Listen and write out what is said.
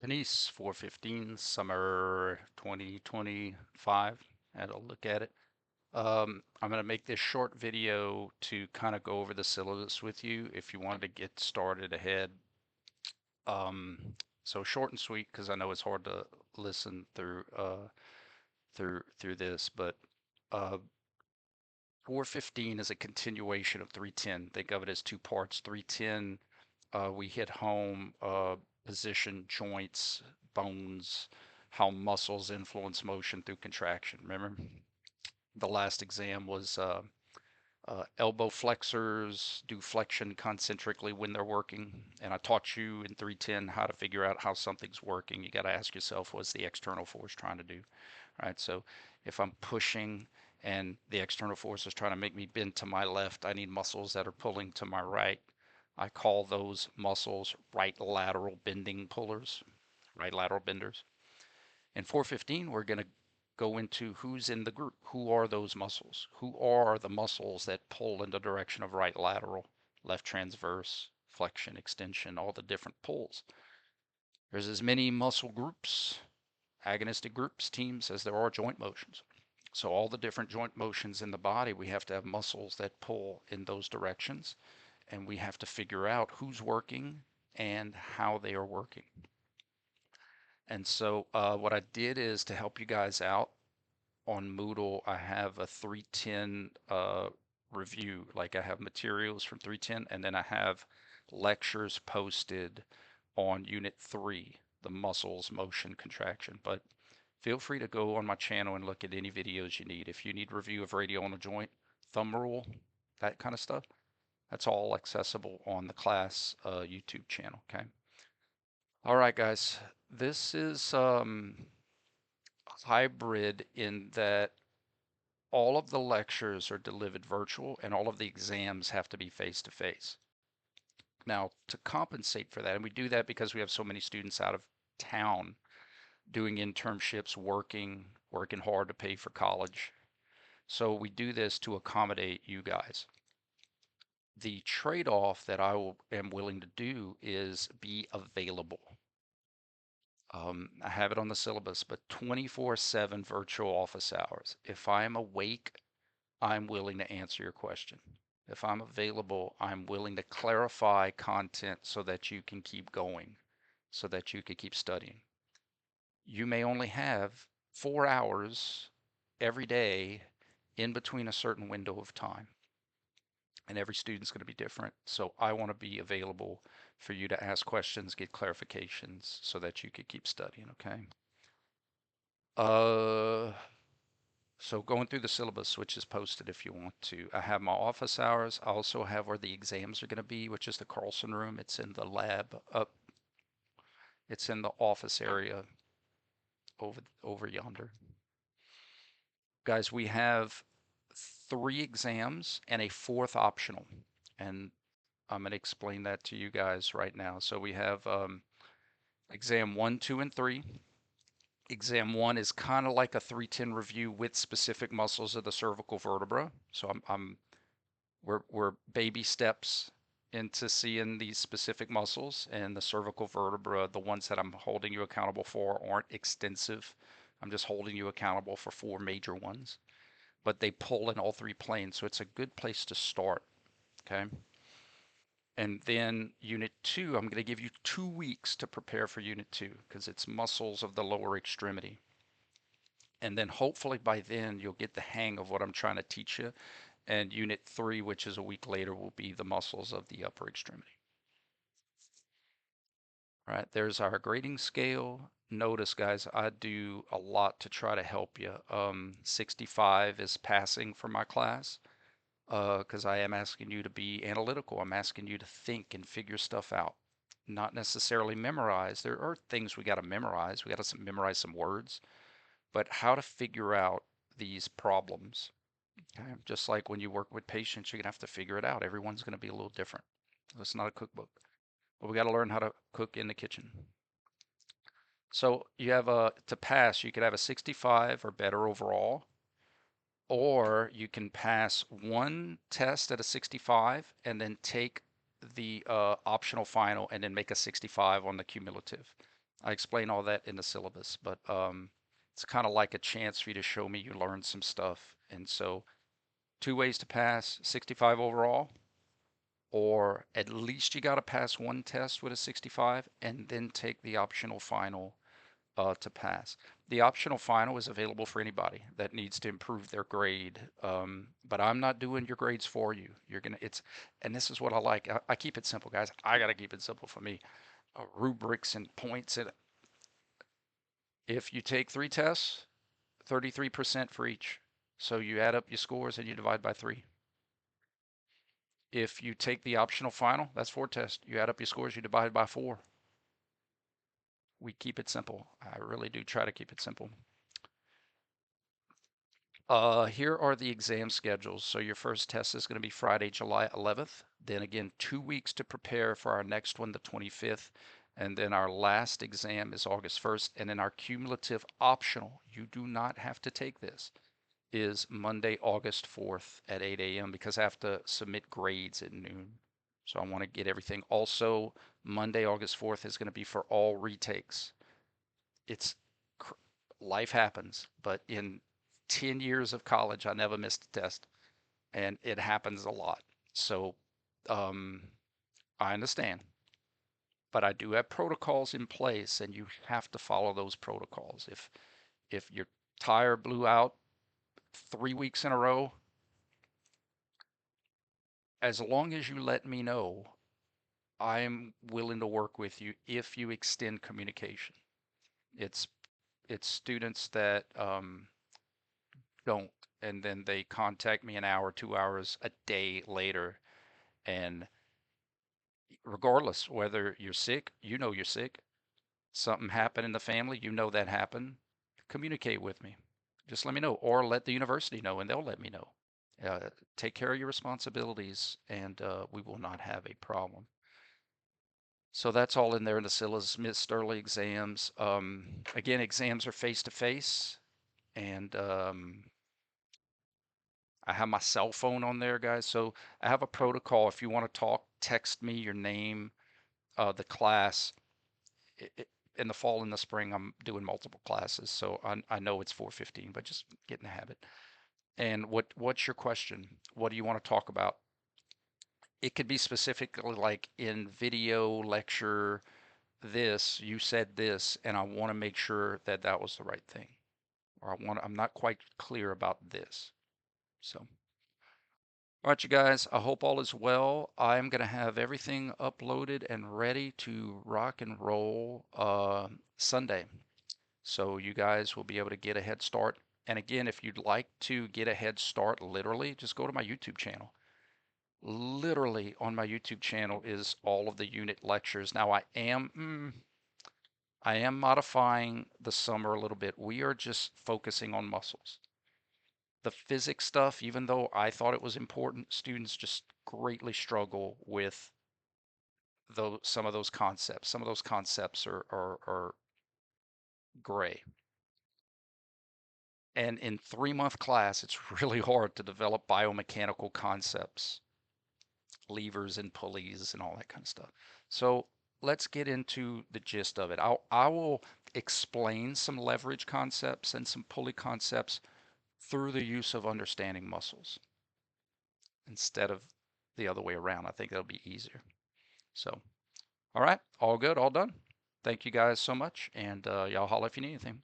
KNES 415 summer 2025. Had a look at it. I'm going to make this short video to kind of go over the syllabus with you if you wanted to get started ahead. Um, so short and sweet because I know it's hard to listen through this, but uh, 415 is a continuation of 310. Think of it as two parts. 310, we hit home position, joints, bones, how muscles influence motion through contraction. Remember, the last exam was elbow flexors do flexion concentrically when they're working. And I taught you in 310 how to figure out how something's working. You got to ask yourself, what's the external force trying to do? Right? So if I'm pushing and the external force is trying to make me bend to my left, I need muscles that are pulling to my right. I call those muscles right lateral bending pullers, right lateral benders. In 415, we're going to go into who's in the group. Who are those muscles? Who are the muscles that pull in the direction of right lateral, left transverse, flexion, extension, all the different pulls? There's as many muscle groups, agonistic groups, teams, as there are joint motions. So all the different joint motions in the body, we have to have muscles that pull in those directions, and we have to figure out who's working and how they are working. And so what I did is to help you guys out on Moodle, I have a 310 review. Like I have materials from 310, and then I have lectures posted on Unit 3, the muscles, motion, contraction. But feel free to go on my channel and look at any videos you need. If you need review of radial on a joint, thumb rule, that kind of stuff, that's all accessible on the class YouTube channel, okay? All right, guys, this is hybrid in that all of the lectures are delivered virtual and all of the exams have to be face to face. Now, to compensate for that, and we do that because we have so many students out of town doing internships, working hard to pay for college. So we do this to accommodate you guys. The trade-off that am willing to do is be available. I have it on the syllabus, but 24/7 virtual office hours. If I'm awake, I'm willing to answer your question. If I'm available, I'm willing to clarify content so that you can keep going, so that you can keep studying. You may only have 4 hours every day in between a certain window of time, and every student's going to be different. So I want to be available for you to ask questions, get clarifications so that you could keep studying, okay? Uh, So going through the syllabus, which is posted if you want to. I have my office hours. I also have where the exams are going to be, which is the Carlson room. It's in the lab up. It's in the office area over yonder. Guys, we have 3 exams and a fourth optional. And I'm going to explain that to you guys right now. So we have exam 1, 2, and 3. Exam 1 is kind of like a 310 review with specific muscles of the cervical vertebra. So we're baby steps into seeing these specific muscles, and the cervical vertebra, the ones that I'm holding you accountable for, aren't extensive. I'm just holding you accountable for 4 major ones, but they pull in all 3 planes, so it's a good place to start, okay? And then Unit 2, I'm going to give you 2 weeks to prepare for Unit 2 because it's muscles of the lower extremity. And then hopefully by then you'll get the hang of what I'm trying to teach you. And Unit 3, which is a week later, will be the muscles of the upper extremity. All right, there's our grading scale. Notice, guys, I do a lot to try to help you. 65 is passing for my class because I am asking you to be analytical. I'm asking you to think and figure stuff out, not necessarily memorize. There are things we got to memorize. We got to memorize some words, but how to figure out these problems. Okay? Just like when you work with patients, you're going to have to figure it out. Everyone's going to be a little different. It's not a cookbook, but we got to learn how to cook in the kitchen. So you have to pass, you could have a 65 or better overall, or you can pass one test at a 65 and then take the optional final and then make a 65 on the cumulative. I explain all that in the syllabus, but it's kind of like a chance for you to show me you learned some stuff. And so, two ways to pass: 65 overall, or at least you got to pass one test with a 65 and then take the optional final to pass. The optional final is available for anybody that needs to improve their grade, but I'm not doing your grades for you. You're gonna, and this is what I like. I keep it simple, guys. I gotta keep it simple for me. Rubrics and points. And if you take three tests, 33% for each. So you add up your scores and you divide by three. If you take the optional final, that's four tests. You add up your scores, you divide by four. We keep it simple. I really do try to keep it simple. Here are the exam schedules. So your first test is going to be Friday, July 11th. Then again, 2 weeks to prepare for our next one, the 25th. And then our last exam is August 1st. And then our cumulative optional, you do not have to take this, is Monday, August 4th at 8 a.m. because I have to submit grades at noon. So I want to get everything. Also, Monday, August 4th is going to be for all retakes. It's life happens, but in 10 years of college, I never missed a test, and it happens a lot. So um, I understand, but I do have protocols in place, and you have to follow those protocols. If your tire blew out 3 weeks in a row, as long as you let me know, I'm willing to work with you if you extend communication. It's it's students that don't, and then they contact me an hour, 2 hours, a day later, and regardless whether you're sick, you know you're sick, something happened in the family, you know that happened, communicate with me. Just let me know, or let the university know, and they'll let me know. Take care of your responsibilities, and we will not have a problem. So that's all in there in the syllabus. Missed early exams. Again, exams are face to face, and I have my cell phone on there, guys. So I have a protocol. If you want to talk, text me your name, the class. In the fall and the spring, I'm doing multiple classes, so I know it's 4:15, but just get in the habit. And what's your question? What do you want to talk about? It could be specifically like in video lecture, this, you said this, and I want to make sure that that was the right thing. Or I'm not quite clear about this. So, all right, you guys, I hope all is well. I'm going to have everything uploaded and ready to rock and roll Sunday. So you guys will be able to get a head start. And again, if you'd like to get a head start literally, just go to my YouTube channel. Literally on my YouTube channel is all of the unit lectures. Now I am modifying the summer a little bit. We are just focusing on muscles. The physics stuff, even though I thought it was important, students just greatly struggle with some of those concepts. Some of those concepts are gray. And in 3-month class, it's really hard to develop biomechanical concepts, levers and pulleys and all that kind of stuff. So let's get into the gist of it. I will explain some leverage concepts and some pulley concepts through the use of understanding muscles instead of the other way around. I think that'll be easier. So, all right, all good, all done. Thank you guys so much, and y'all holler if you need anything.